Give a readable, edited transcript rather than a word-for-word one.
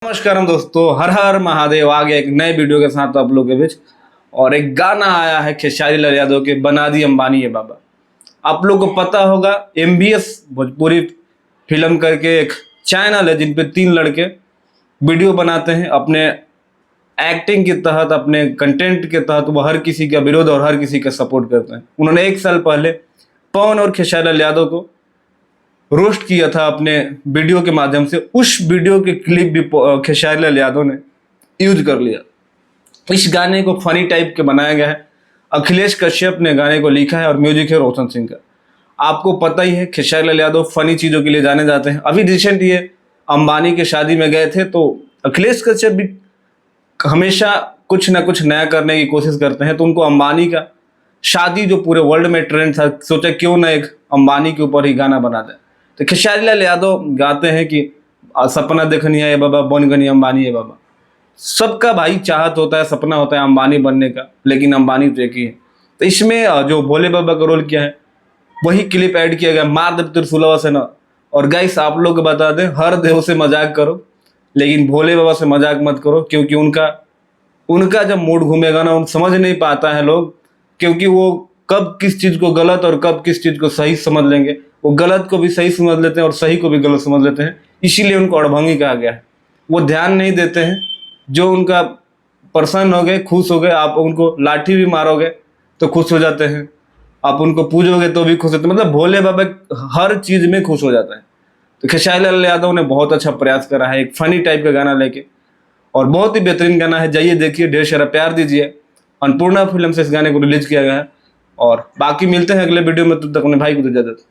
नमस्कार दोस्तों, हर हर महादेव। आ गया एक नए वीडियो के साथ आप लोगों के बीच। और एक गाना आया है खेसारी लाल यादव के, बना दी अंबानी है बाबा। आप लोग को पता होगा, MBS भोजपुरी फिल्म करके एक चैनल है जिन पे 3 लड़के वीडियो बनाते हैं। अपने एक्टिंग के तहत, अपने कंटेंट के तहत वो हर किसी का विरोध और हर किसी का सपोर्ट करते हैं। उन्होंने 1 साल पहले पवन और खेसारी लाल यादव को रोस्ट किया था अपने वीडियो के माध्यम से। उस वीडियो के क्लिप भी खेसारी लाल यादव ने यूज कर लिया। इस गाने को फनी टाइप के बनाया गया है। अखिलेश कश्यप ने गाने को लिखा है और म्यूजिक है रोशन सिंह का। आपको पता ही है खेसारी लाल यादव फनी चीज़ों के लिए जाने जाते हैं। अभी रिसेंट ये अंबानी के शादी में गए थे, तो अखिलेश कश्यप भी हमेशा कुछ ना कुछ नया करने की कोशिश करते हैं। तो उनको अंबानी का शादी जो पूरे वर्ल्ड में ट्रेंड था, सोचा क्यों ना एक अंबानी के ऊपर ही गाना बना दे। तो खेसारी लाल यादव गाते हैं कि सपना देखनी है बाबा, बन गनी अंबानी है बाबा। सबका भाई चाहत होता है, सपना होता है अंबानी बनने का, लेकिन अंबानी तो एक ही है। तो इसमें जो भोले बाबा का रोल किया है वही क्लिप ऐड किया गया, मार दे त्रिशूलवा से ना। और गाइस आप लोग को बता दें, हर देव से मजाक करो लेकिन भोले बाबा से मजाक मत करो, क्योंकि उनका जब मूड घूमेगा ना, उन समझ नहीं पाता है लोग, क्योंकि वो कब किस चीज को गलत और कब किस चीज को सही समझ लेंगे। वो गलत को भी सही समझ लेते हैं और सही को भी गलत समझ लेते हैं, इसीलिए उनको अड़भंगी कहा गया है। वो ध्यान नहीं देते हैं। जो उनका प्रसन्न हो गए, खुश हो गए, आप उनको लाठी भी मारोगे तो खुश हो जाते हैं, आप उनको पूजोगे तो भी खुश होते हैं। मतलब भोले बाबा हर चीज में खुश हो जाता है। तो खेसारी लाल यादव ने बहुत अच्छा प्रयास करा है एक फनी टाइप का गाना लेके, और बहुत ही बेहतरीन गाना है। जाइए देखिए, ढेर सारा प्यार दीजिए। अन्नपूर्णा फिल्म से इस गाने को रिलीज किया गया है। और बाकी मिलते हैं अगले वीडियो में, तब तक अपने भाई को दे इजाजत।